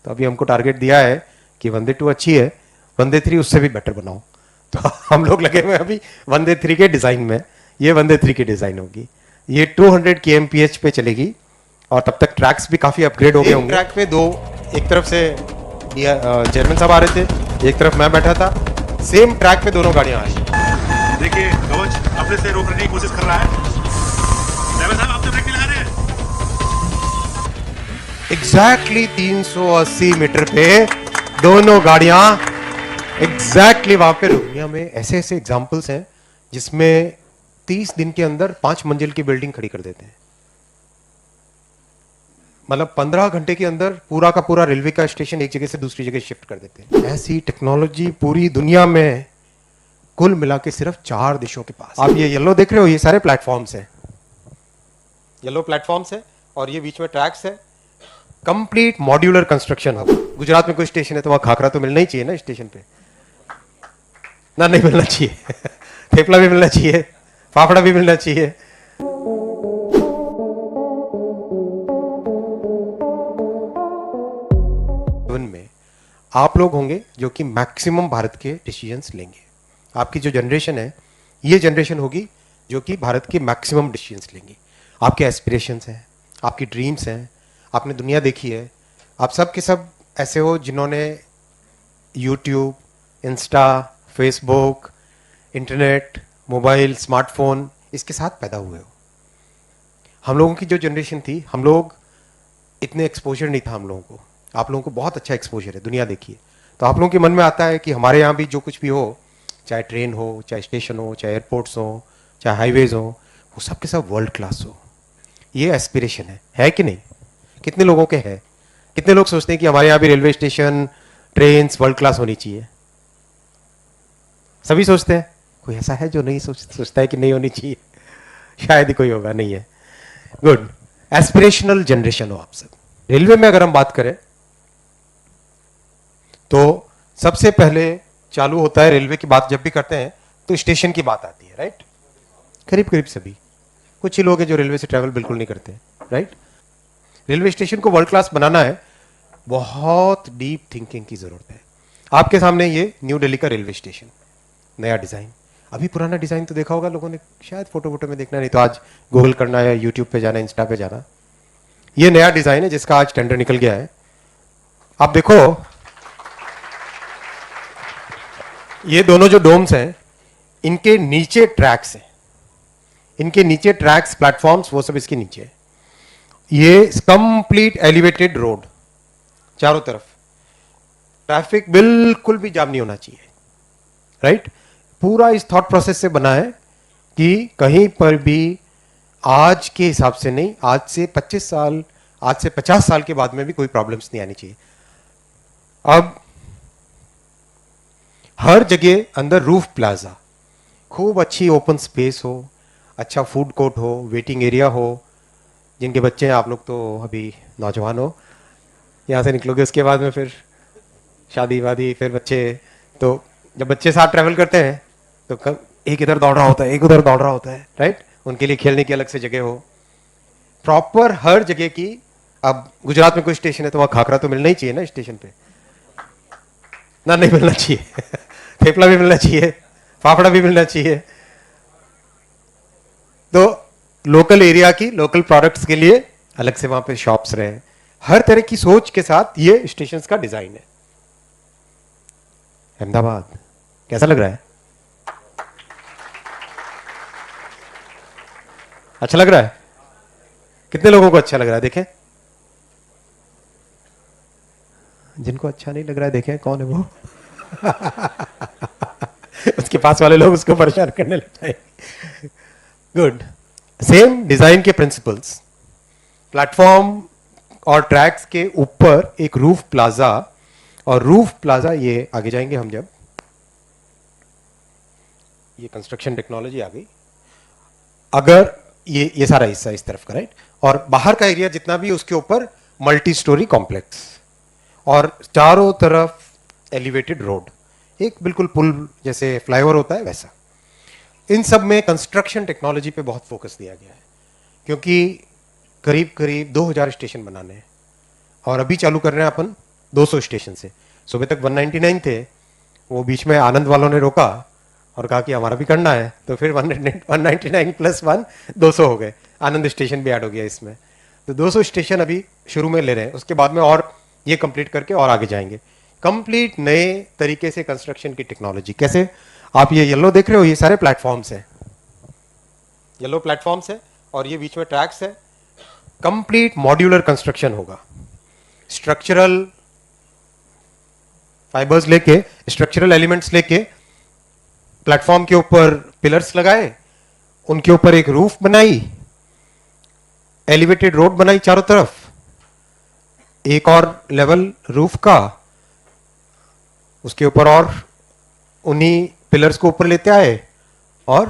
तो अभी हमको टारगेट दिया है कि वंदे 2 अच्छी है, वंदे 3 उससे भी बेटर बनाओ। तो हम लोग लगे हुए अभी वंदे 3 के डिज़ाइन में। ये वंदे 3 की डिज़ाइन होगी, ये 200 kmph पे चलेगी और तब तक ट्रैक्स भी काफ़ी अपग्रेड हो गए होंगे। ट्रैक पे दो, एक तरफ से चेयरमैन साहब आ रहे थे, एक तरफ मैं बैठा था, सेम ट्रैक पे दोनों गाड़ियाँ आई। देखिए कवच अपने से रोकने की कोशिश कर रहा है। ड्राइवर साहब आप तो ब्रेक नहीं लगा रहे हैं। एग्जैक्टली 380 मीटर पे दोनों गाड़ियां एग्जैक्टली वहां पे रुकी। दुनिया में ऐसे ऐसे एग्जाम्पल्स हैं जिसमें 30 दिन के अंदर 5 मंजिल की बिल्डिंग खड़ी कर देते हैं। मतलब 15 घंटे के अंदर पूरा का पूरा रेलवे का स्टेशन एक जगह से दूसरी जगह शिफ्ट कर देते हैं। ऐसी टेक्नोलॉजी पूरी दुनिया में कुल मिला के सिर्फ 4 देशों के पास। आप ये येलो देख रहे हो, ये सारे प्लेटफॉर्म्स हैं, येलो प्लेटफॉर्म्स है और ये बीच में ट्रैक्स है। कंप्लीट मॉड्यूलर कंस्ट्रक्शन होगा। गुजरात में कोई स्टेशन है तो वहां खाखरा तो मिलना ही चाहिए ना स्टेशन पे, ना नहीं मिलना चाहिए थेपला भी मिलना चाहिए, फाफड़ा भी मिलना चाहिए। में आप लोग होंगे जो कि मैक्सिमम भारत के डिसीजंस लेंगे। आपकी जो जनरेशन है, ये जनरेशन होगी जो कि भारत के मैक्सिमम डिसीजंस लेंगी। आपके एस्पिरेशंस हैं, आपकी ड्रीम्स हैं, आपने दुनिया देखी है। आप सब के सब ऐसे हो जिन्होंने YouTube, Insta, Facebook, internet, mobile, smartphone इसके साथ पैदा हुए हो। हम लोगों की जो जनरेशन थी, हम लोग इतने एक्सपोजर नहीं था हम लोगों को। आप लोगों को बहुत अच्छा एक्सपोजर है, दुनिया देखिए। तो आप लोगों के मन में आता है कि हमारे यहाँ भी जो कुछ भी हो, चाहे ट्रेन हो, चाहे स्टेशन हो, चाहे एयरपोर्ट्स हो, चाहे हाईवेज हो, वो सब के सब वर्ल्ड क्लास हो। ये एस्पिरेशन है कि नहीं? कितने लोगों के है? कितने लोग सोचते हैं कि हमारे यहाँ भी railway station, train world class होनी चाहिए? सभी सोचते हैं? कोई ऐसा है जो नहीं सोचता है कि नहीं होनी चाहिए? शायद ही कोई होगा, नहीं है। गुड, एस्पिरेशनल जनरेशन हो आप सब। रेलवे में अगर हम बात करें तो सबसे पहले चालू होता है, रेलवे की बात जब भी करते हैं तो स्टेशन की बात आती है, राइट? करीब करीब सभी, कुछ ही लोग हैं जो रेलवे से ट्रैवल बिल्कुल नहीं करते, राइट? रेलवे स्टेशन को वर्ल्ड क्लास बनाना है, बहुत डीप थिंकिंग की जरूरत है। आपके सामने ये न्यू दिल्ली का रेलवे स्टेशन, नया डिजाइन। अभी पुराना डिजाइन तो देखा होगा लोगों ने, शायद फोटो वोटो में देखना, नहीं तो आज गूगल करना या यूट्यूब पे जाना, इंस्टा पे जाना। ये नया डिजाइन है जिसका आज टेंडर निकल गया है। आप देखो, ये दोनों जो डोम्स हैं, इनके नीचे ट्रैक्स हैं, इनके नीचे ट्रैक्स, प्लेटफॉर्म्स, वो सब इसके नीचे है। ये कंप्लीट एलिवेटेड रोड, चारों तरफ ट्रैफिक बिल्कुल भी जाम नहीं होना चाहिए, राइट? पूरा इस थॉट प्रोसेस से बना है कि कहीं पर भी आज के हिसाब से नहीं, आज से 25 साल, आज से 50 साल के बाद में भी कोई प्रॉब्लम्स नहीं आनी चाहिए। अब हर जगह अंदर रूफ प्लाजा, खूब अच्छी ओपन स्पेस हो, अच्छा फूड कोर्ट हो, वेटिंग एरिया हो। जिनके बच्चे हैं, आप लोग तो अभी नौजवान हो, यहाँ से निकलोगे उसके बाद में फिर शादी वादी, फिर बच्चे। तो जब बच्चे साथ ट्रैवल करते हैं तो एक इधर दौड़ रहा होता है, एक उधर दौड़ रहा होता है, राइट? उनके लिए खेलने की अलग से जगह हो, प्रॉपर हर जगह की। अब गुजरात में कोई स्टेशन है तो वहां खाखरा तो मिलना ही चाहिए ना स्टेशन पे, ना नहीं मिलना चाहिए थेपला भी मिलना चाहिए, फाफड़ा भी मिलना चाहिए। तो लोकल एरिया की, लोकल प्रोडक्ट्स के लिए अलग से वहां पे शॉप्स रहे। हर तरह की सोच के साथ ये स्टेशन का डिजाइन है। अहमदाबाद कैसा लग रहा है? अच्छा लग रहा है? कितने लोगों को अच्छा लग रहा है? देखें, जिनको अच्छा नहीं लग रहा है देखें कौन है वो उसके पास वाले लोग उसको परेशान करने लग जाएंगे। गुड, सेम डिजाइन के प्रिंसिपल्स, प्लेटफॉर्म और ट्रैक्स के ऊपर एक रूफ प्लाजा, और रूफ प्लाजा ये आगे जाएंगे हम जब, ये कंस्ट्रक्शन टेक्नोलॉजी आ गई। अगर ये सारा हिस्सा इस तरफ का, राइट? और बाहर का एरिया जितना भी उसके ऊपर मल्टी स्टोरी कॉम्प्लेक्स, और चारों तरफ एलिवेटेड रोड, एक बिल्कुल पुल जैसे फ्लाईओवर होता है वैसा। इन सब में कंस्ट्रक्शन टेक्नोलॉजी पे बहुत फोकस दिया गया है, क्योंकि करीब करीब 2000 स्टेशन बनाने हैं, और अभी चालू कर रहे हैं अपन 200 स्टेशन से। सुबह तक 199 थे, वो बीच में आनंद वालों ने रोका और कहा कि हमारा भी करना है, तो फिर 199 प्लस 1 200 हो गए। आनंद स्टेशन भी ऐड हो गया इसमें। तो 200 स्टेशन अभी शुरू में ले रहे हैं, उसके बाद में और ये कंप्लीट करके और आगे जाएंगे। कंप्लीट नए तरीके से कंस्ट्रक्शन की टेक्नोलॉजी। कैसे? आप ये येलो देख रहे हो, ये सारे प्लेटफॉर्म्स हैं, येलो प्लेटफॉर्म्स है और ये बीच में ट्रैक्स है। कंप्लीट मॉड्यूलर कंस्ट्रक्शन होगा। स्ट्रक्चरल फाइबर्स लेके, स्ट्रक्चरल एलिमेंट्स लेके प्लेटफॉर्म के ऊपर पिलर्स लगाए, उनके ऊपर एक रूफ बनाई, एलिवेटेड रोड बनाई चारों तरफ, एक और लेवल रूफ का, उसके ऊपर और उन्हीं पिलर्स को ऊपर लेते आए और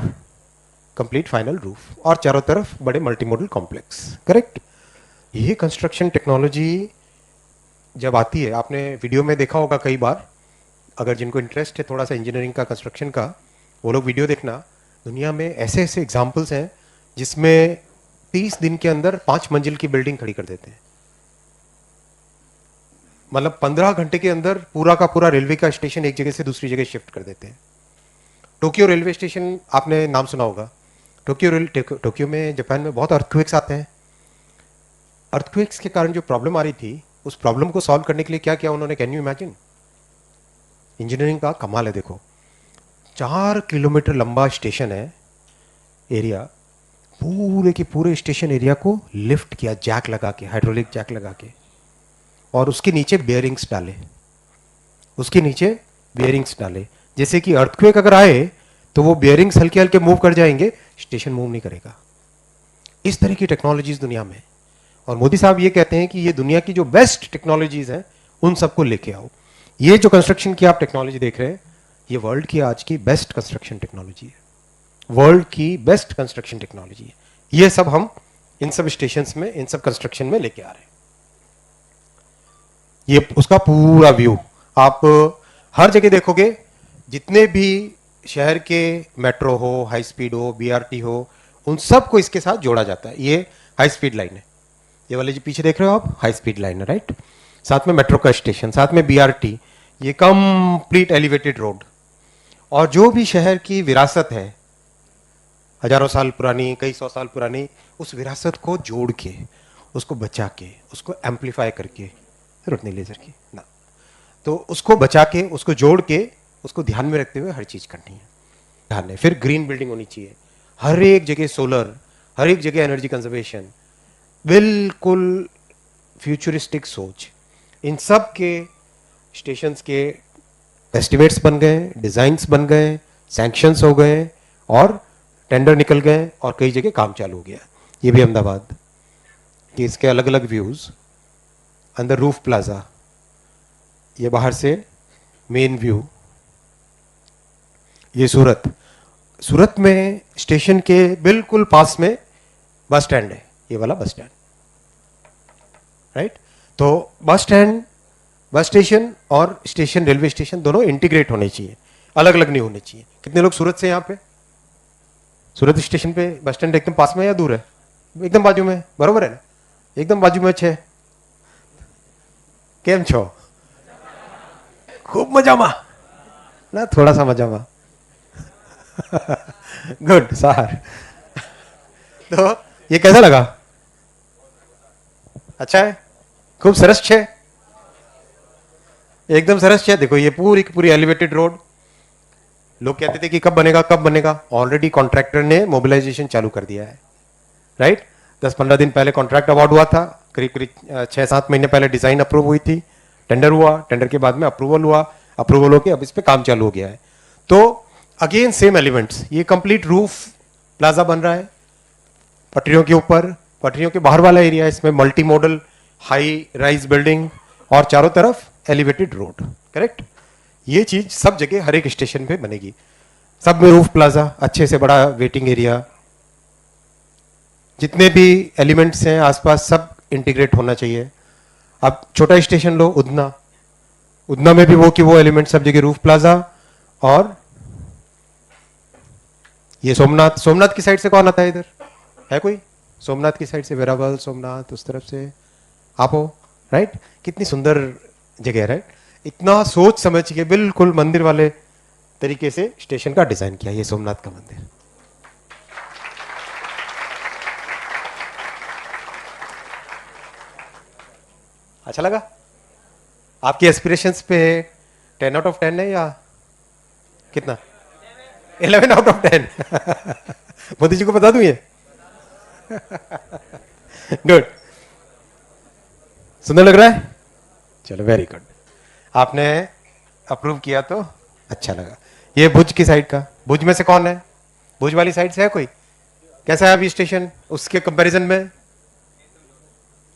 कंप्लीट फाइनल रूफ, और चारों तरफ बड़े मल्टीमोडल कॉम्प्लेक्स। करेक्ट? ये कंस्ट्रक्शन टेक्नोलॉजी जब आती है, आपने वीडियो में देखा होगा कई बार, अगर जिनको इंटरेस्ट है थोड़ा सा इंजीनियरिंग का, कंस्ट्रक्शन का, वो लोग वीडियो देखना। दुनिया में ऐसे ऐसे एग्जाम्पल्स हैं जिसमें 30 दिन के अंदर 5 मंजिल की बिल्डिंग खड़ी कर देते हैं। मतलब 15 घंटे के अंदर पूरा का पूरा रेलवे का स्टेशन एक जगह से दूसरी जगह शिफ्ट कर देते हैं। टोक्यो रेलवे स्टेशन आपने नाम सुना होगा। टोक्यो में, जापान में बहुत अर्थक्वेक्स आते हैं। अर्थक्वेक्स के कारण जो प्रॉब्लम आ रही थी, उस प्रॉब्लम को सॉल्व करने के लिए क्या किया उन्होंने? Can you imagine? इंजीनियरिंग का कमाल है। देखो, 4 किलोमीटर लंबा स्टेशन है एरिया, पूरे के पूरे स्टेशन एरिया को लिफ्ट किया जैक लगा के, हाइड्रोलिक जैक लगा के, और उसके नीचे बेयरिंग्स डाले, उसके नीचे बेयरिंग्स डाले, जैसे कि अर्थक्वेक अगर आए तो वो बेयरिंग्स हल्के हल्के मूव कर जाएंगे, स्टेशन मूव नहीं करेगा। इस तरह की टेक्नोलॉजीज दुनिया में, और मोदी साहब ये कहते हैं कि ये दुनिया की जो बेस्ट टेक्नोलॉजीज हैं उन सबको लेके आओ। ये जो कंस्ट्रक्शन की आप टेक्नोलॉजी देख रहे हैं, ये वर्ल्ड की आज की बेस्ट कंस्ट्रक्शन टेक्नोलॉजी है, वर्ल्ड की बेस्ट कंस्ट्रक्शन टेक्नोलॉजी है। ये सब हम इन सब स्टेशंस में, इन सब कंस्ट्रक्शन में लेके आ रहे हैं। ये उसका पूरा व्यू आप हर जगह देखोगे, जितने भी शहर के मेट्रो हो, हाई स्पीड हो, बीआरटी हो, उन सबको इसके साथ जोड़ा जाता है। ये हाई स्पीड लाइन है, ये वाले जो पीछे देख रहे हो आप, हाई स्पीड लाइन है, राइट? साथ में मेट्रो का स्टेशन, साथ में बीआरटी, ये कंप्लीट एलिवेटेड रोड। और जो भी शहर की विरासत है, हजारों साल पुरानी, कई सौ साल पुरानी, उस विरासत को जोड़ के, उसको बचा के, उसको एम्पलीफाई करके, जरूरत नहीं लेजर की ना, तो उसको बचा के, उसको जोड़ के, उसको ध्यान में रखते हुए हर चीज करनी है। ध्यान है। फिर ग्रीन बिल्डिंग होनी चाहिए, हर एक जगह सोलर, हर एक जगह एनर्जी कंजर्वेशन, बिल्कुल फ्यूचरिस्टिक सोच। इन सब के स्टेशंस के एस्टिमेट्स बन गए, डिजाइन्स बन गए, सैंक्शंस हो गए, और टेंडर निकल गए, और कई जगह काम चालू हो गया। ये भी अहमदाबाद कि इसके अलग अलग व्यूज। अंदर रूफ प्लाजा, ये बाहर से मेन व्यू। ये सूरत, सूरत में स्टेशन के बिल्कुल पास में बस स्टैंड है, ये वाला बस स्टैंड, राइट? तो बस स्टैंड, बस स्टेशन और स्टेशन, रेलवे स्टेशन दोनों इंटीग्रेट होने चाहिए, अलग अलग नहीं होने चाहिए। कितने लोग सूरत से यहाँ पे? सूरत स्टेशन पे बस स्टैंड एकदम पास में या दूर है? एकदम बाजू में, बरोबर है ना? एकदम बाजू में छे। केम छो? खूब मजामा ना, थोड़ा सा मजामा। गुड सार। तो ये कैसा लगा? अच्छा है, खूब सरस छे, एकदम सरस छे। देखो ये पूरी की पूरी एलिवेटेड रोड। लोग कहते थे कि कब बनेगा, कब बनेगा। ऑलरेडी कॉन्ट्रैक्टर ने मोबिलाइजेशन चालू कर दिया है, राइट? 10-15 दिन पहले कॉन्ट्रैक्ट अवार्ड हुआ था, करीब करीब 6-7 महीने पहले डिजाइन अप्रूव हुई थी, टेंडर हुआ, टेंडर के बाद में अप्रूवल हुआ, अप्रूवल होकर अब इस पे काम चालू हो गया है। तो अगेन सेम एलिमेंट्स, ये कंप्लीट रूफ प्लाजा बन रहा है पटरियों के ऊपर, पटरियों के बाहर वाला एरिया है, इसमें multi modal high rise building और चारों तरफ एलिवेटेड रोड। करेक्ट? ये चीज सब जगह हर एक स्टेशन पे बनेगी, सब में रूफ प्लाजा, अच्छे से बड़ा वेटिंग एरिया, जितने भी एलिमेंट्स हैं आसपास सब इंटीग्रेट होना चाहिए। अब छोटा स्टेशन लो, उधना, उधना में भी वो कि वो एलिमेंट सब जगह रूफ प्लाजा। और ये सोमनाथ, सोमनाथ की साइड से कौन आता है इधर? है कोई? सोमनाथ की साइड से, वेरावल, सोमनाथ, उस तरफ से आप हो, राइट? कितनी सुंदर जगह, राइट। इतना सोच समझ के बिल्कुल मंदिर वाले तरीके से स्टेशन का डिजाइन किया, ये सोमनाथ का मंदिर। अच्छा लगा? आपकी एस्पिरेशंस पे 10 आउट ऑफ 10 है या कितना? 11 आउट ऑफ 10। मोदी जी को बता दूं ये? गुड। सुंदर लग रहा है? चलो वेरी गुड, आपने अप्रूव किया तो अच्छा लगा। ये भुज की साइड का, भुज में से कौन है? भुज वाली साइड से है कोई? कैसा है अभी स्टेशन उसके कंपैरिजन में?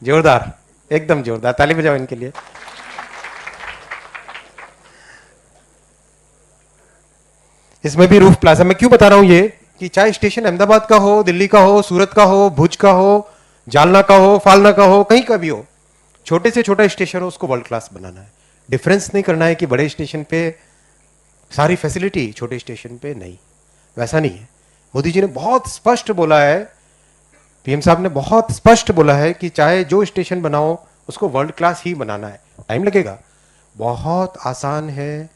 जोरदार, एकदम जोरदार, ताली बजाओ इनके लिए। इसमें भी रूफ प्लाजा, मैं क्यों बता रहा हूं ये, कि चाहे स्टेशन अहमदाबाद का हो, दिल्ली का हो, सूरत का हो, भुज का हो, जालना का हो, फालना का हो, कहीं का भी हो, छोटे से छोटा स्टेशन हो उसको वर्ल्ड क्लास बनाना है। डिफरेंस नहीं करना है कि बड़े स्टेशन पे सारी फैसिलिटी, छोटे स्टेशन पे नहीं, वैसा नहीं है। मोदी जी ने बहुत स्पष्ट बोला है, पीएम साहब ने बहुत स्पष्ट बोला है कि चाहे जो स्टेशन बनाओ उसको वर्ल्ड क्लास ही बनाना है। टाइम लगेगा, बहुत आसान है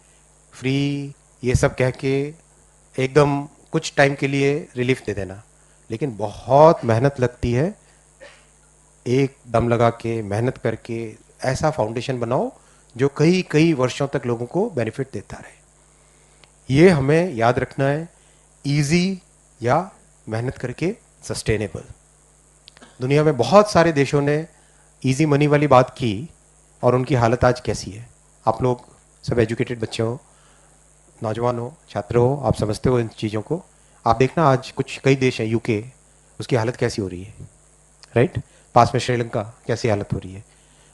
फ्री ये सब कह के एकदम कुछ टाइम के लिए रिलीफ दे देना, लेकिन बहुत मेहनत लगती है। एक दम लगा के मेहनत करके ऐसा फाउंडेशन बनाओ जो कई कई वर्षों तक लोगों को बेनिफिट देता रहे। ये हमें याद रखना है, इजी या मेहनत करके सस्टेनेबल। दुनिया में बहुत सारे देशों ने इजी मनी वाली बात की और उनकी हालत आज कैसी है। आप लोग सब एजुकेटेड बच्चे हो, नौजवान हो, छात्र हो, आप समझते हो इन चीज़ों को। आप देखना आज कुछ कई देश हैं, यूके, उसकी हालत कैसी हो रही है, राइट। पास में श्रीलंका, कैसी हालत हो रही है।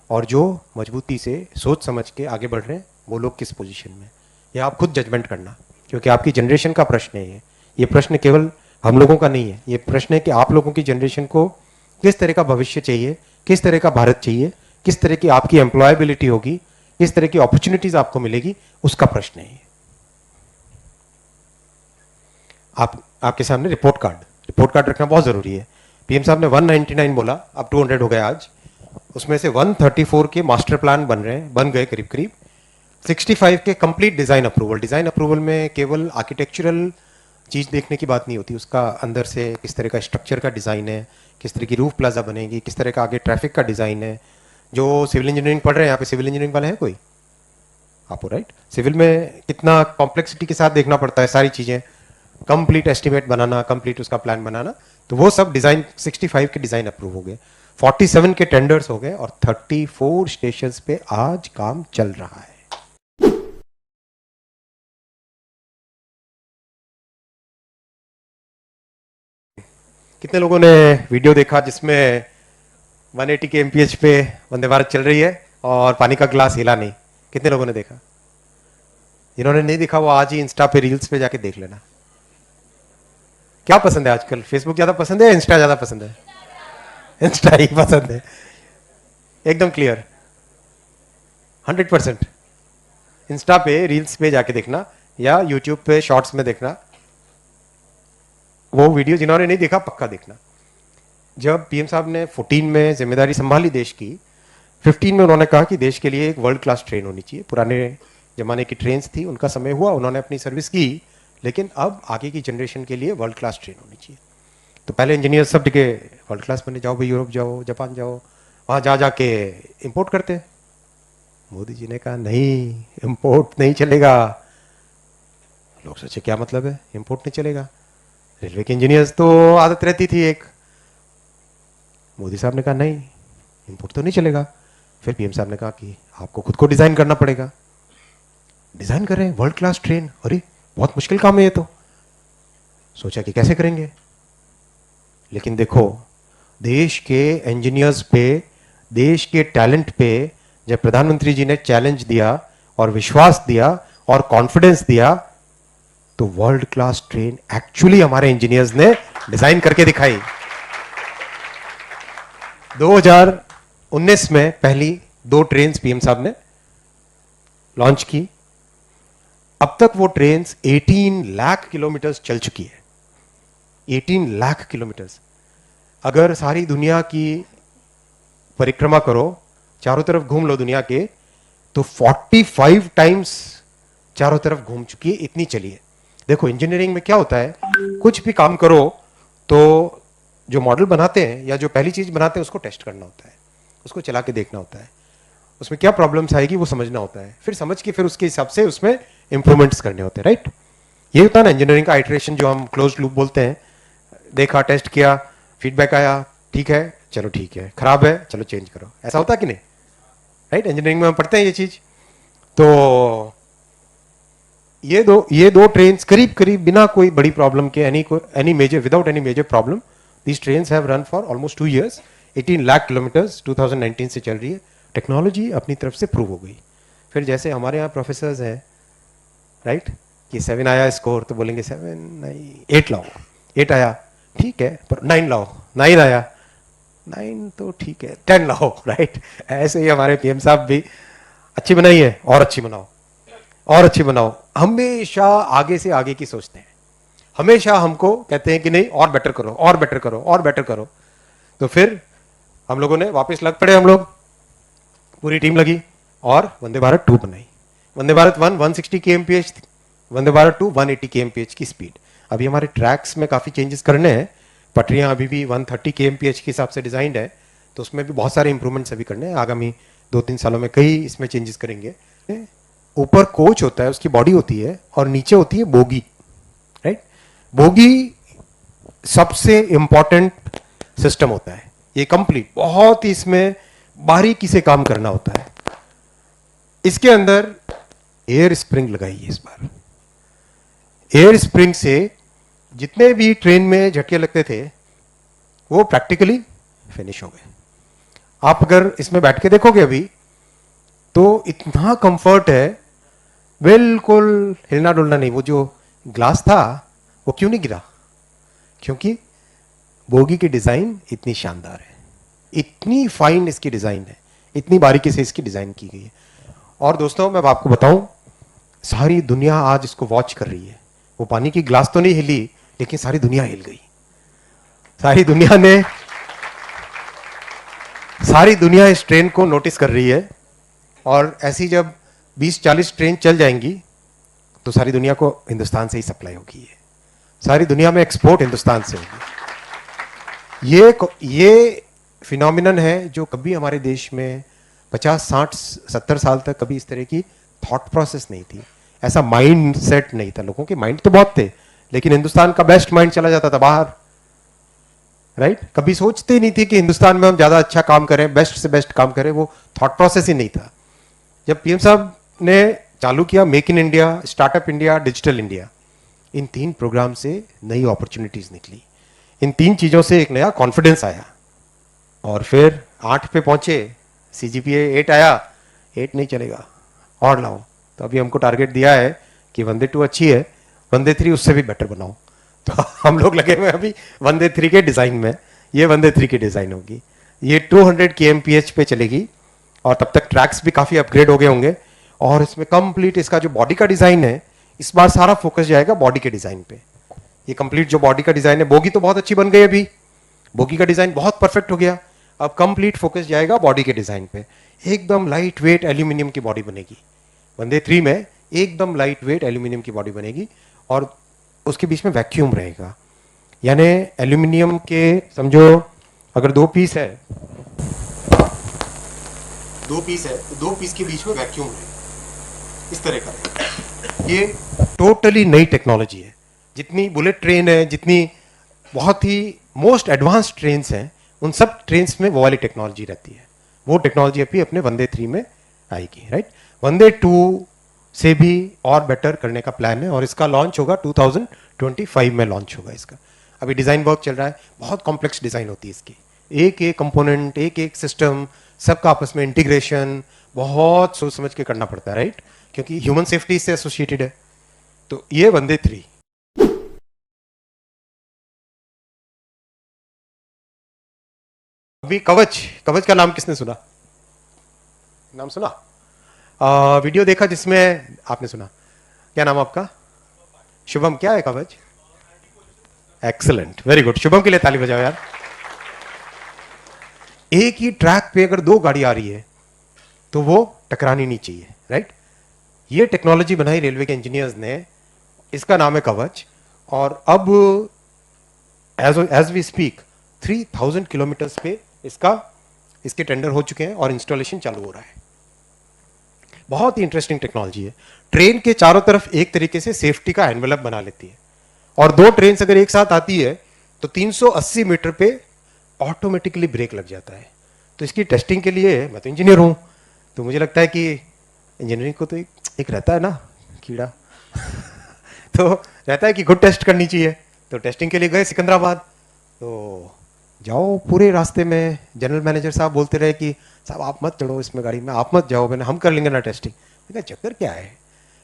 और जो मजबूती से सोच समझ के आगे बढ़ रहे हैं वो लोग किस पोजीशन में, ये आप खुद जजमेंट करना, क्योंकि आपकी जनरेशन का प्रश्न है ये प्रश्न केवल हम लोगों का नहीं है, ये प्रश्न है कि आप लोगों की जनरेशन को किस तरह का भविष्य चाहिए, किस तरह का भारत चाहिए, किस तरह की आपकी एम्प्लॉयबिलिटी होगी, किस तरह की अपॉर्चुनिटीज आपको मिलेगी, उसका प्रश्न है ये। आपके सामने रिपोर्ट कार्ड रखना बहुत जरूरी है। पीएम साहब ने 199 बोला, अब 200 हो गए आज, उसमें से 134 के मास्टर प्लान बन गए करीब करीब। 65 के कंप्लीट डिजाइन अप्रूवल में केवल आर्किटेक्चरल चीज देखने की बात नहीं होती, उसका अंदर से किस तरह का स्ट्रक्चर का डिजाइन है, किस तरह की रूफ प्लाजा बनेगी, किस तरह का आगे ट्रैफिक का डिजाइन है। जो सिविल इंजीनियरिंग पढ़ रहे हैं यहाँ पे, सिविल इंजीनियरिंग वाले हैं कोई? आप, राइट। सिविल में कितना कॉम्प्लेक्सिटी के साथ देखना पड़ता है सारी चीजें, कंप्लीट एस्टिमेट बनाना, कंप्लीट उसका प्लान बनाना, तो वो सब डिजाइन 65 के डिजाइन अप्रूव हो गए, 47 के टेंडर्स हो गए और 34 स्टेशंस पे आज काम चल रहा है। कितने लोगों ने वीडियो देखा जिसमें 180 के एमपीएच पे वंदे भारत चल रही है और पानी का गिलास हिला नहीं? कितने लोगों ने देखा? जिन्होंने नहीं देखा वो आज ही इंस्टा पे, रील्स पे जाके देख लेना। क्या पसंद है आजकल, फेसबुक ज्यादा पसंद है या इंस्टा ज्यादा पसंद है? इंस्टा ही पसंद है, एकदम क्लियर, 100%। इंस्टा पे रील्स पे जाके देखना या यूट्यूब पे शॉर्ट्स में देखना, वो वीडियो जिन्होंने नहीं देखा पक्का देखना। जब पीएम साहब ने 14 में जिम्मेदारी संभाली देश की, 15 में उन्होंने कहा कि देश के लिए एक वर्ल्ड क्लास ट्रेन होनी चाहिए। पुराने जमाने की ट्रेन्स थी, उनका समय हुआ, उन्होंने अपनी सर्विस की, लेकिन अब आगे की जनरेशन के लिए वर्ल्ड क्लास ट्रेन होनी चाहिए। तो पहले इंजीनियर सब टिके वर्ल्ड क्लास बने, जाओ भाई यूरोप जाओ, जापान जाओ, वहाँ जा जाके इंपोर्ट करते। मोदी जी ने कहा नहीं, इंपोर्ट नहीं चलेगा। लोग सोचे क्या मतलब है इंपोर्ट नहीं चलेगा, रेलवे के इंजीनियर्स तो आदत रहती थी एक। मोदी साहब ने कहा नहीं, इंपोर्ट तो नहीं चलेगा। फिर पीएम साहब ने कहा कि आपको खुद को डिजाइन करना पड़ेगा। डिजाइन कर रहे हैं वर्ल्ड क्लास ट्रेन, अरे बहुत मुश्किल काम है ये तो। सोचा कि कैसे करेंगे, लेकिन देखो देश के इंजीनियर्स पे, देश के टैलेंट पे जब प्रधानमंत्री जी ने चैलेंज दिया और विश्वास दिया और कॉन्फिडेंस दिया, तो वर्ल्ड क्लास ट्रेन एक्चुअली हमारे इंजीनियर्स ने डिजाइन करके दिखाई। 2019 में पहली 2 ट्रेन पीएम साहब ने लॉन्च की। अब तक वो ट्रेन 18 लाख किलोमीटर चल चुकी है। 18 लाख किलोमीटर। अगर सारी दुनिया की परिक्रमा करो, चारों तरफ घूम लो दुनिया के, तो 45 टाइम्स चारों तरफ घूम चुकी है, इतनी चली है। देखो इंजीनियरिंग में क्या होता है, कुछ भी काम करो तो जो मॉडल बनाते हैं या जो पहली चीज बनाते हैं उसको टेस्ट करना होता है, उसको चला के देखना होता है, उसमें क्या प्रॉब्लम्स आएगी वो समझना होता है, फिर समझ के फिर उसके हिसाब से उसमें इंप्रूवमेंट्स करने होते हैं, राइट। ये होता है ना इंजीनियरिंग का आइटरेशन, जो हम क्लोज लूप बोलते हैं। देखा, टेस्ट किया, फीडबैक आया, ठीक है चलो ठीक है, खराब है चलो चेंज करो, ऐसा होता कि नहीं, राइट। इंजीनियरिंग में हम पढ़ते हैं ये चीज। तो ये दो ट्रेन्स करीब करीब बिना कोई बड़ी प्रॉब्लम के, any major, without any major problem, these trains have run for almost 2 years, 18 lakh kilometres 2019 से चल रही है। टेक्नोलॉजी अपनी तरफ से प्रूव हो गई। फिर जैसे हमारे यहाँ प्रोफेसर्स हैं, राइट, कि 7 आया स्कोर तो बोलेंगे 7 नहीं 8 लाओ, 8 आया ठीक है, पर 9 लाओ, 9 आया 9 तो ठीक है, 10 लाओ, राइट। ऐसे ही हमारे पीएम साहब भी अच्छी बनाई है और अच्छी बनाओ और अच्छी बनाओ, हमेशा आगे से आगे की सोचते हैं, हमेशा हमको कहते हैं कि नहीं और बेटर करो और बेटर करो और बेटर करो। तो फिर हम लोगों ने वापस लग पड़े, हम लोग पूरी टीम लगी और वंदे भारत 2 बनाई। वंदे भारत 1 160 kmph थी, वंदे भारत 2 180 kmph की स्पीड। अभी हमारे ट्रैक्स में काफ़ी चेंजेस करने हैं, पटरियां अभी भी 130 kmph के हिसाब से डिजाइंड है, तो उसमें भी बहुत सारे इंप्रूवमेंट्स अभी करने हैं। आगामी 2-3 सालों में कई इसमें चेंजेस करेंगे। ऊपर कोच होता है, उसकी बॉडी होती है, और नीचे होती है बोगी, राइट। बोगी सबसे इंपॉर्टेंट सिस्टम होता है, ये कंप्लीट बहुत ही इसमें बारीकी से काम करना होता है। इसके अंदर एयर स्प्रिंग लगाई है इस बार। एयर स्प्रिंग से जितने भी ट्रेन में झटके लगते थे वो प्रैक्टिकली फिनिश हो गए। आप अगर इसमें बैठ के देखोगे अभी तो इतना कंफर्ट है, बिल्कुल हिलना डुलना नहीं। वो जो ग्लास था वो क्यों नहीं गिरा, क्योंकि बोगी की डिजाइन इतनी शानदार है, इतनी फाइन इसकी डिजाइन है, इतनी बारीकी से इसकी डिजाइन की गई है। और दोस्तों मैं आपको बताऊं, सारी दुनिया आज इसको वॉच कर रही है। वो पानी की ग्लास तो नहीं हिली, लेकिन सारी दुनिया हिल गई। सारी दुनिया इस ट्रेन को नोटिस कर रही है, और ऐसी जब 20-40 ट्रेन चल जाएंगी तो सारी दुनिया को हिंदुस्तान से ही सप्लाई होगी। सारी दुनिया में एक्सपोर्ट हिंदुस्तान से होगी। ये फिनोमिनन है जो कभी हमारे देश में 50, 60, 70 साल तक कभी इस तरह की थॉट प्रोसेस नहीं थी, ऐसा माइंड सेट नहीं था। लोगों के माइंड तो बहुत थे, लेकिन हिंदुस्तान का बेस्ट माइंड चला जाता था बाहर, राइट। कभी सोचते ही नहीं थे कि हिंदुस्तान में हम ज्यादा अच्छा काम करें, बेस्ट से बेस्ट काम करें, वो थॉट प्रोसेस ही नहीं था। जब पीएम साहब ने चालू किया make in India, startup India, digital India, इन 3 प्रोग्राम से नई अपॉर्चुनिटीज निकली। इन 3 चीजों से एक नया कॉन्फिडेंस आया, और फिर 8 पे पहुंचे, सीजीपीए 8 आया, 8 नहीं चलेगा और लाओ। तो अभी हमको टारगेट दिया है कि वंदे 2 अच्छी है, वंदे 3 उससे भी बेटर बनाओ। तो हम लोग लगे हुए अभी वंदे 3 के डिजाइन में। ये वंदे 3 की डिजाइन होगी, ये 200 kmph पे चलेगी, और तब तक ट्रैक्स भी काफी अपग्रेड हो गए होंगे। और इसमें कंप्लीट इसका जो बॉडी का डिजाइन है, इस बार सारा फोकस जाएगा बॉडी के डिजाइन पे। ये कंप्लीट जो बॉडी का डिजाइन है, बोगी तो बहुत अच्छी बन गई, अभी बोगी का डिजाइन बहुत परफेक्ट हो गया, अब कंप्लीट फोकस जाएगा बॉडी के डिजाइन पे। एकदम लाइट वेट एल्यूमिनियम की बॉडी बनेगी वंदे 3 में, एकदम लाइट वेट एल्यूमिनियम की बॉडी बनेगी, और उसके बीच में वैक्यूम रहेगा। यानी एल्यूमिनियम के समझो अगर 2 पीस है, 2 पीस है तो 2 पीस के बीच में वैक्यूम रहेगा, इस तरह का। ये टोटली नई टेक्नोलॉजी है। जितनी बुलेट ट्रेन है, जितनी बहुत ही मोस्ट एडवांस ट्रेन्स हैं, उन सब ट्रेन्स में वो वाली टेक्नोलॉजी रहती है। वो टेक्नोलॉजी अभी अपने वंदे 3 में आएगी, राइट। वंदे 2 से भी और बेटर करने का प्लान है, और इसका लॉन्च होगा 2025 में लॉन्च होगा इसका। अभी डिजाइन वर्क चल रहा है, बहुत कॉम्प्लेक्स डिजाइन होती है इसकी, एक एक कंपोनेंट, एक एक सिस्टम, सबका आपस में इंटीग्रेशन बहुत सोच समझ के करना पड़ता है, राइट, क्योंकि ह्यूमन सेफ्टी से एसोसिएटेड है। तो ये वंदे 3। अभी कवच, कवच का नाम किसने सुना, नाम सुना, वीडियो देखा जिसमें आपने सुना, क्या नाम आपका, शुभम, क्या है कवच, एक्सीलेंट, वेरी गुड, शुभम के लिए ताली बजाओ यार। एक ही ट्रैक पे अगर 2 गाड़ी आ रही है तो वो टकरानी नहीं चाहिए, राइट। ये टेक्नोलॉजी बनाई रेलवे के इंजीनियर्स ने, इसका नाम है कवच। और अब एज वी स्पीक 3000 किलोमीटर्स पे इसके टेंडर हो चुके हैं और इंस्टॉलेशन चालू हो रहा है। बहुत ही इंटरेस्टिंग टेक्नोलॉजी है। ट्रेन के चारों तरफ एक तरीके से सेफ्टी का एनवेलप बना लेती है, और दो ट्रेन अगर एक साथ आती है तो 380 मीटर पे ऑटोमेटिकली ब्रेक लग जाता है। तो इसकी टेस्टिंग के लिए, मैं तो इंजीनियर हूं, तो मुझे लगता है कि इंजीनियरिंग को तो एक रहता है ना कीड़ा तो रहता है कि खुद टेस्ट करनी चाहिए। तो टेस्टिंग के लिए गए सिकंदराबाद। तो जाओ, पूरे रास्ते में जनरल मैनेजर साहब बोलते रहे कि साहब आप मत चढ़ो इसमें गाड़ी में, आप मत जाओ, मैंने हम कर लेंगे ना टेस्टिंग। मैंने कहा चक्कर क्या है,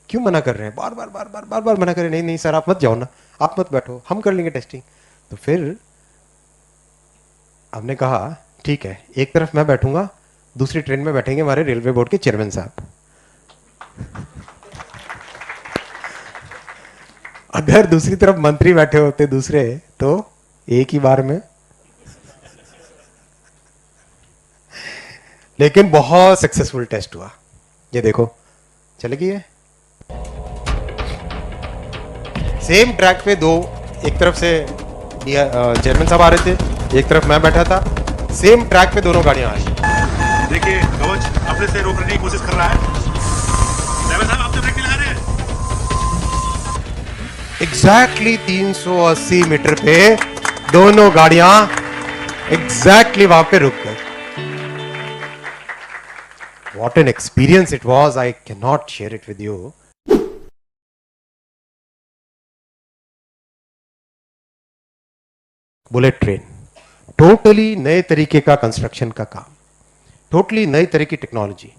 क्यों मना कर रहे हैं, बार बार बार बार बार बार मना कर रहे हैं, नहीं नहीं सर आप मत जाओ ना, आप मत बैठो, हम कर लेंगे टेस्टिंग। तो फिर हमने कहा ठीक है, एक तरफ मैं बैठूंगा, दूसरी ट्रेन में बैठेंगे हमारे रेलवे बोर्ड के चेयरमैन साहब। अगर दूसरी तरफ मंत्री बैठे होते दूसरे, तो एक ही बार में। लेकिन बहुत सक्सेसफुल टेस्ट हुआ। ये देखो चलेगी है। सेम ट्रैक पे दो, एक तरफ से चेयरमैन साहब आ रहे थे, एक तरफ मैं बैठा था, सेम ट्रैक पे दोनों गाड़ियां आई। देखिए कवच अपने से रोकने की कोशिश कर रहा है। ड्राइवर साहब आप तो ब्रेक नहीं लगा रहे हैं। एग्जैक्टली 380 मीटर पे दोनों गाड़ियां एग्जैक्टली वहां पे रुक गई। What an experience it was, I cannot share it with you. Bullet train, totally नए तरीके का कंस्ट्रक्शन का काम, टोटली नई तरह की टेक्नोलॉजी।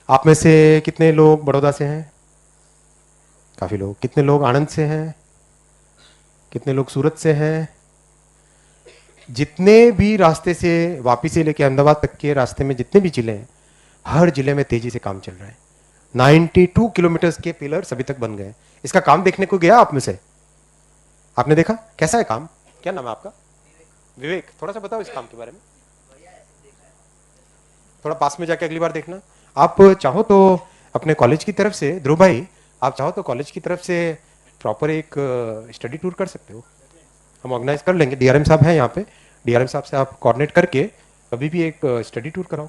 आप में से कितने लोग बड़ौदा से हैं? काफी लोग। कितने लोग आनंद से हैं? कितने लोग सूरत से हैं? जितने भी रास्ते से वापी से लेकर अहमदाबाद तक के रास्ते में जितने भी जिले हैं, हर जिले में तेजी से काम चल रहा है। 92 किलोमीटर के पिलर्स अभी तक बन गए। इसका काम देखने को गया आप में से? आपने देखा कैसा है काम? क्या नाम है आपका? विवेक, थोड़ा सा बताओ इस काम के बारे में। थोड़ा पास में जाके अगली बार देखना। आप चाहो तो अपने कॉलेज की तरफ से, ध्रुव भाई, आप चाहो तो कॉलेज की तरफ से प्रॉपर एक स्टडी टूर कर सकते हो, हम ऑर्गेनाइज कर लेंगे। डीआरएम साहब हैं यहाँ पे, डीआरएम साहब से आप कोऑर्डिनेट करके कभी भी एक स्टडी टूर कराओ।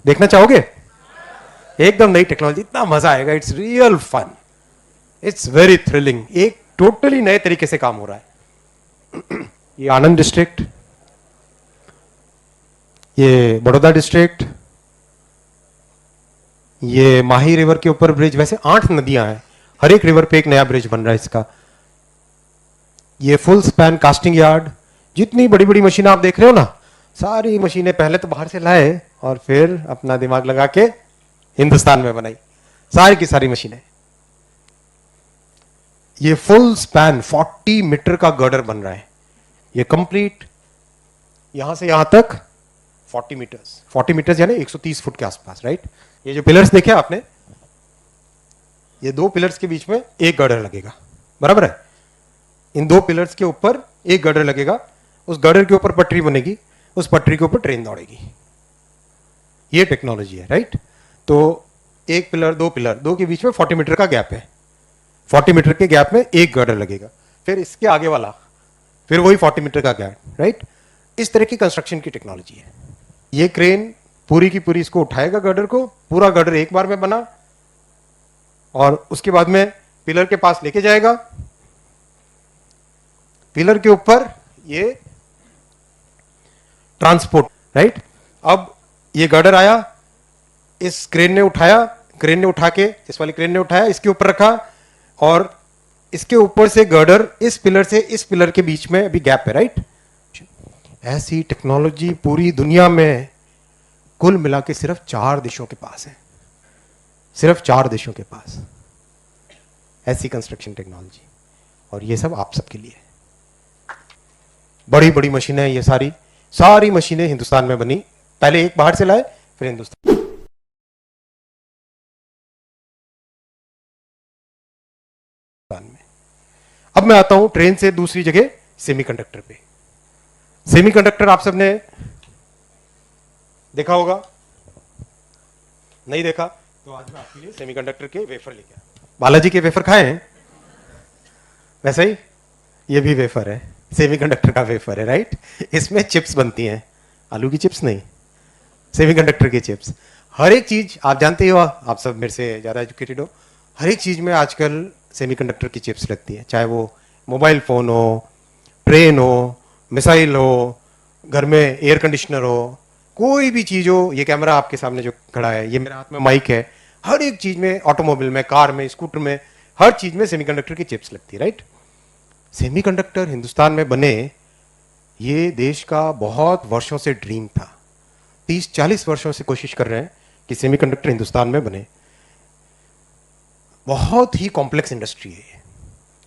देखना चाहोगे? एकदम नई टेक्नोलॉजी, इतना मजा आएगा, it's real fun, it's very thrilling. एक टोटली नए तरीके से काम हो रहा है। ये आनंद डिस्ट्रिक्ट, ये बड़ौदा डिस्ट्रिक्ट, ये माही रिवर के ऊपर ब्रिज। वैसे 8 नदियां हैं, हर एक रिवर पे एक नया ब्रिज बन रहा है इसका। ये फुल स्पैन कास्टिंग यार्ड, जितनी बड़ी बड़ी मशीनें आप देख रहे हो ना, सारी मशीनें पहले तो बाहर से लाए और फिर अपना दिमाग लगा के हिंदुस्तान में बनाई, सारी की सारी मशीनें। ये फुल स्पैन 40 मीटर का गर्डर बन रहा है, ये कंप्लीट यहां से यहां तक 40 मीटर्स, 40 मीटर्स यानी 130 फुट के आसपास, राइट। ये जो पिलर्स देखे आपने, ये दो पिलर्स के बीच में एक गर्डर लगेगा, बराबर है। इन दो पिलर्स के ऊपर एक गर्डर लगेगा, उस गर्डर के ऊपर पटरी बनेगी, उस पटरी के ऊपर ट्रेन दौड़ेगी। ये टेक्नोलॉजी है, राइट। तो एक पिलर, दो के बीच में 40 मीटर का गैप है, 40 मीटर के गैप में एक गर्डर लगेगा, फिर इसके आगे वाला, फिर वही 40 मीटर का गैप, राइट। इस तरह की कंस्ट्रक्शन की टेक्नोलॉजी है। ये क्रेन पूरी की पूरी इसको उठाएगा, गर्डर को, पूरा गर्डर एक बार में बना, और उसके बाद में पिलर के पास लेके जाएगा। पिलर के ऊपर ये ट्रांसपोर्ट, राइट। अब ये गर्डर आया, इस क्रेन ने उठाया, क्रेन ने उठा के, इस वाली क्रेन ने उठाया, इसके ऊपर रखा, और इसके ऊपर से गर्डर इस पिलर से इस पिलर के बीच में अभी गैप है, राइट। ऐसी टेक्नोलॉजी पूरी दुनिया में कुल मिला के सिर्फ 4 देशों के पास है, सिर्फ 4 देशों के पास ऐसी कंस्ट्रक्शन टेक्नोलॉजी। और ये सब आप सबके लिए, बड़ी बड़ी मशीनें, ये सारी मशीनें हिंदुस्तान में बनी, पहले एक बाहर से लाए, फिर हिंदुस्तान में। अब मैं आता हूं ट्रेन से दूसरी जगह, सेमीकंडक्टर पे। सेमीकंडक्टर आप सबने देखा होगा, नहीं देखा तो आज मैं आपके लिए सेमीकंडक्टर के वेफर लेके आया। बालाजी के वेफर खाए हैं? वैसे ही ये भी वेफर है, सेमीकंडक्टर का वेफर है, राइट। इसमें चिप्स बनती हैं, आलू की चिप्स नहीं, सेमीकंडक्टर की चिप्स। हर एक चीज आप जानते हो, आप सब मेरे से ज़्यादा एजुकेटेड हो, हर एक चीज में आजकल सेमीकंडक्टर की चिप्स लगती है, चाहे वो मोबाइल फ़ोन हो, ट्रेन हो, मिसाइल हो, घर में एयर कंडीशनर हो, कोई भी चीज़ हो। ये कैमरा आपके सामने जो खड़ा है, ये मेरे हाथ में माइक है, हर एक चीज़ में, ऑटोमोबाइल में, कार में, स्कूटर में, हर चीज़ में सेमीकंडक्टर की चिप्स लगती है, राइट। सेमीकंडक्टर हिंदुस्तान में बने, ये देश का बहुत वर्षों से ड्रीम था। 30-40 वर्षों से कोशिश कर रहे हैं कि सेमीकंडक्टर हिंदुस्तान में बने। बहुत ही कॉम्प्लेक्स इंडस्ट्री है ये,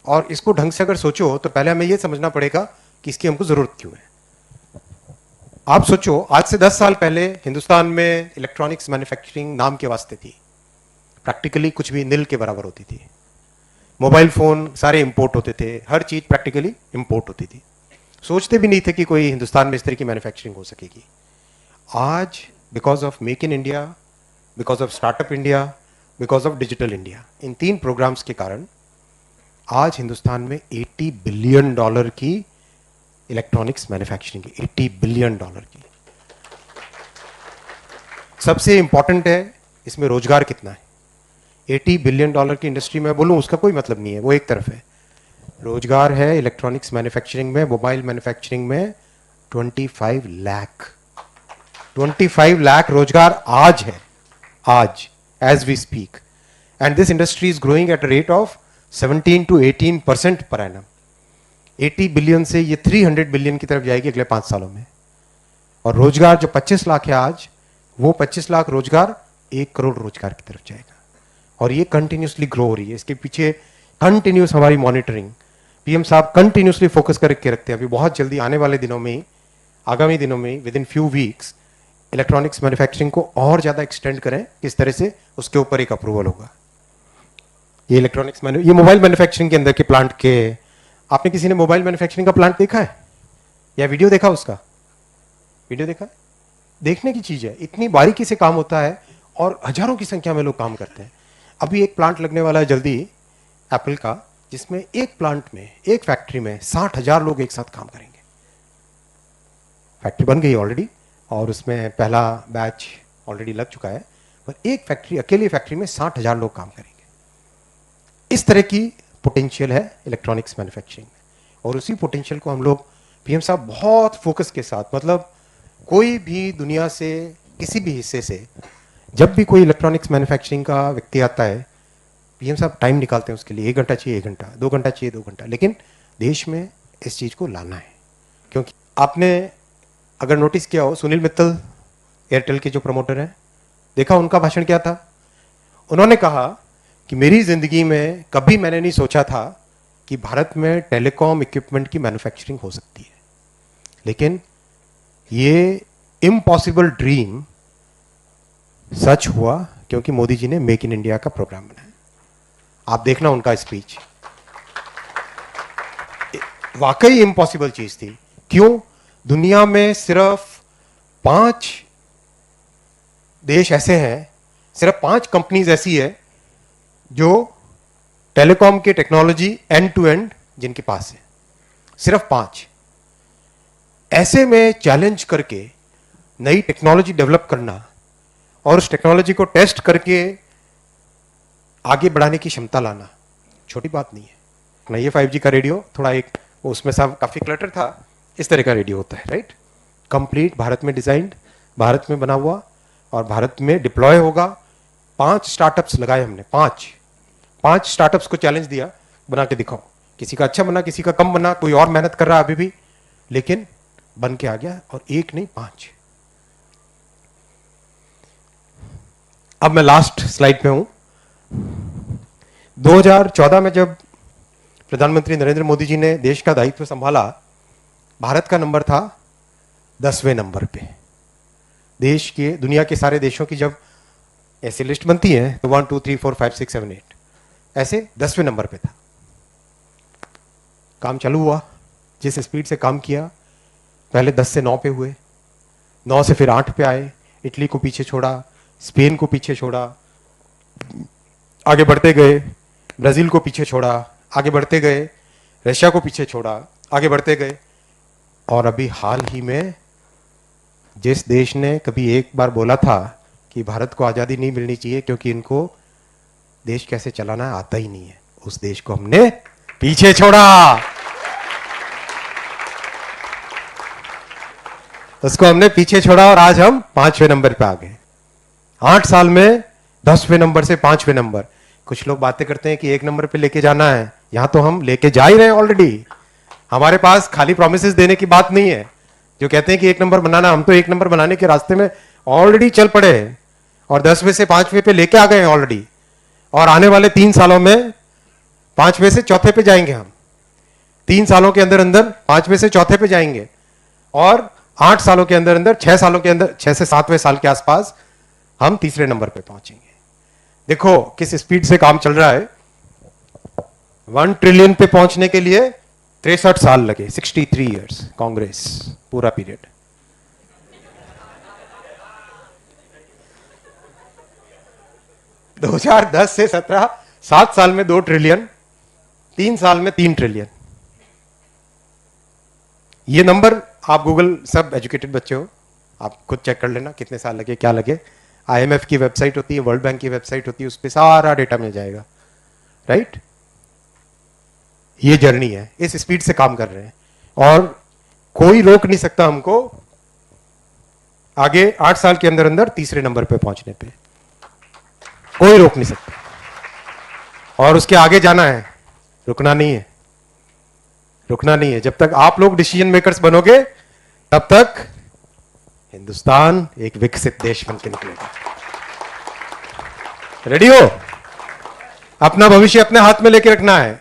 और इसको ढंग से अगर सोचो तो पहले हमें यह समझना पड़ेगा कि इसकी हमको जरूरत क्यों है। आप सोचो, आज से 10 साल पहले हिंदुस्तान में इलेक्ट्रॉनिक्स मैन्युफैक्चरिंग नाम के वास्ते थी, प्रैक्टिकली कुछ भी नील के बराबर होती थी। मोबाइल फोन सारे इंपोर्ट होते थे, हर चीज प्रैक्टिकली इंपोर्ट होती थी, सोचते भी नहीं थे कि कोई हिंदुस्तान में इस तरह की मैन्युफैक्चरिंग हो सकेगी। आज because of make in India, because of startup India, because of digital India, इन 3 प्रोग्राम्स के कारण आज हिंदुस्तान में $80 बिलियन की इलेक्ट्रॉनिक्स मैन्युफैक्चरिंग की, $80 बिलियन की। सबसे इंपॉर्टेंट है इसमें रोजगार कितना है। $80 बिलियन की इंडस्ट्री में बोलूं उसका कोई मतलब नहीं है, वो एक तरफ है। रोजगार है इलेक्ट्रॉनिक्स मैन्युफैक्चरिंग में, मोबाइल मैन्युफैक्चरिंग में 25 लाख, 25 लाख रोजगार आज है, आज as we speak. And this industry is growing at a rate of 17 to 18% per annum. 80 billion से ये 300 बिलियन की तरफ जाएगी अगले 5 सालों में। और रोजगार जो 25 लाख है आज, वो 25 लाख रोजगार 1 करोड़ रोजगार की तरफ जाएगा। और ये कंटिन्यूसली ग्रो हो रही है, इसके पीछे कंटिन्यूस हमारी मॉनिटरिंग, पीएम साहब कंटिन्यूसली फोकस करके रखते हैं। अभी बहुत जल्दी आने वाले दिनों में ही, आगामी दिनों में, with in few weeks, electronics manufacturing को और ज्यादा एक्सटेंड करें, किस तरह से उसके ऊपर एक अप्रूवल होगा। ये इलेक्ट्रॉनिक्स ये मोबाइल मैन्युफैक्चरिंग के अंदर के प्लांट के, आपने किसी ने मोबाइल मैन्युफैक्चरिंग का प्लांट देखा है या वीडियो देखा उसका? वीडियो देखा? देखने की चीज है, इतनी बारीकी से काम होता है और हजारों की संख्या में लोग काम करते हैं। अभी एक प्लांट लगने वाला है जल्दी एप्पल का, जिसमें एक प्लांट में, एक फैक्ट्री में 60,000 लोग एक साथ काम करेंगे। फैक्ट्री बन गई ऑलरेडी और उसमें पहला बैच ऑलरेडी लग चुका है, पर एक फैक्ट्री, अकेली फैक्ट्री में 60,000 लोग काम करेंगे। इस तरह की पोटेंशियल है इलेक्ट्रॉनिक्स मैन्युफैक्चरिंग में, और उसी पोटेंशियल को हम लोग, पीएम साहब बहुत फोकस के साथ, मतलब कोई भी दुनिया से किसी भी हिस्से से जब भी कोई इलेक्ट्रॉनिक्स मैन्युफैक्चरिंग का व्यक्ति आता है, पीएम साहब टाइम निकालते हैं उसके लिए। 1 घंटा चाहिए 1 घंटा, 2 घंटा चाहिए 2 घंटा, लेकिन देश में इस चीज़ को लाना है। क्योंकि आपने अगर नोटिस किया हो, सुनील मित्तल एयरटेल के जो प्रमोटर हैं, देखा उनका भाषण क्या था? उन्होंने कहा कि मेरी ज़िंदगी में कभी मैंने नहीं सोचा था कि भारत में टेलीकॉम इक्विपमेंट की मैन्युफैक्चरिंग हो सकती है, लेकिन ये इम्पॉसिबल ड्रीम सच हुआ क्योंकि मोदी जी ने मेक इन इंडिया का प्रोग्राम बनाया। आप देखना उनका स्पीच, वाकई इम्पॉसिबल चीज थी। क्यों? दुनिया में सिर्फ 5 देश ऐसे हैं, सिर्फ 5 कंपनीज ऐसी है जो टेलीकॉम की टेक्नोलॉजी एंड टू एंड जिनके पास है, सिर्फ 5। ऐसे में चैलेंज करके नई टेक्नोलॉजी डेवलप करना और उस टेक्नोलॉजी को टेस्ट करके आगे बढ़ाने की क्षमता लाना छोटी बात नहीं है ना। ये 5G का रेडियो थोड़ा एक, उसमें सब काफी क्लटर था, इस तरह का रेडियो होता है, राइट। कंप्लीट भारत में डिजाइंड, भारत में बना हुआ और भारत में डिप्लॉय होगा। 5 स्टार्टअप्स लगाए हमने, 5 स्टार्टअप्स को चैलेंज दिया, बना के दिखाओ। किसी का अच्छा बना, किसी का कम बना, कोई और मेहनत कर रहा है अभी भी, लेकिन बन के आ गया। और 1 नहीं 5। अब मैं लास्ट स्लाइड पे हूं। 2014 में जब प्रधानमंत्री नरेंद्र मोदी जी ने देश का दायित्व संभाला, भारत का नंबर था 10वें नंबर पे। देश के, दुनिया के सारे देशों की जब ऐसी लिस्ट बनती है तो 1 2 3 4 5 6 7 8 ऐसे 10वें नंबर पे था। काम चालू हुआ, जिस स्पीड से काम किया, पहले 10 से 9 पे हुए, 9 से फिर 8 पे आए, इटली को पीछे छोड़ा, स्पेन को पीछे छोड़ा, आगे बढ़ते गए, ब्राजील को पीछे छोड़ा, आगे बढ़ते गए, रशिया को पीछे छोड़ा, आगे बढ़ते गए, और अभी हाल ही में जिस देश ने कभी एक बार बोला था कि भारत को आज़ादी नहीं मिलनी चाहिए क्योंकि इनको देश कैसे चलाना आता ही नहीं है, उस देश को हमने पीछे छोड़ा। उसको हमने पीछे छोड़ा और आज हम 5वें नंबर पे आ गए। 8 साल में 10वें नंबर से 5वें नंबर। कुछ लोग बातें करते हैं कि 1 नंबर पे लेके जाना है, यहां तो हम लेके जा ही रहे हैं ऑलरेडी। हमारे पास खाली प्रोमिसेस देने की बात नहीं है। जो कहते हैं कि 1 नंबर बनाना, हम तो 1 नंबर बनाने के रास्ते में ऑलरेडी चल पड़े हैं और 10वें से 5वें पे लेके आ गए हैं ऑलरेडी। और आने वाले 3 सालों में 5वें से 4थे पे जाएंगे हम। 3 सालों के अंदर अंदर 5वें से 4थे पे जाएंगे और 8 सालों के अंदर अंदर 6 सालों के अंदर 6 से 7वें साल के आसपास हम 3रे नंबर पे पहुंचेंगे। देखो किस स्पीड से काम चल रहा है। 1 ट्रिलियन पे पहुंचने के लिए 63 साल लगे, 63 इयर्स, कांग्रेस पूरा पीरियड। दो 2010 से 17, 7 साल में 2 ट्रिलियन, 3 साल में 3 ट्रिलियन। ये नंबर आप गूगल, सब एजुकेटेड बच्चे हो, आप खुद चेक कर लेना कितने साल लगे, क्या लगे। IMF की वेबसाइट होती है, वर्ल्ड बैंक की वेबसाइट होती है, उस पर सारा डेटा मिल जाएगा, राइट। ये जर्नी है, इस स्पीड से काम कर रहे हैं और कोई रोक नहीं सकता हमको आगे 8 साल के अंदर अंदर 3रे नंबर पे पहुंचने पे। कोई रोक नहीं सकता और उसके आगे जाना है, रुकना नहीं है, रुकना नहीं है। जब तक आप लोग डिसीजन मेकर्स बनोगे तब तक हिंदुस्तान एक विकसित देश बन के निकलेगा। रेडी हो? अपना भविष्य अपने हाथ में लेके रखना है।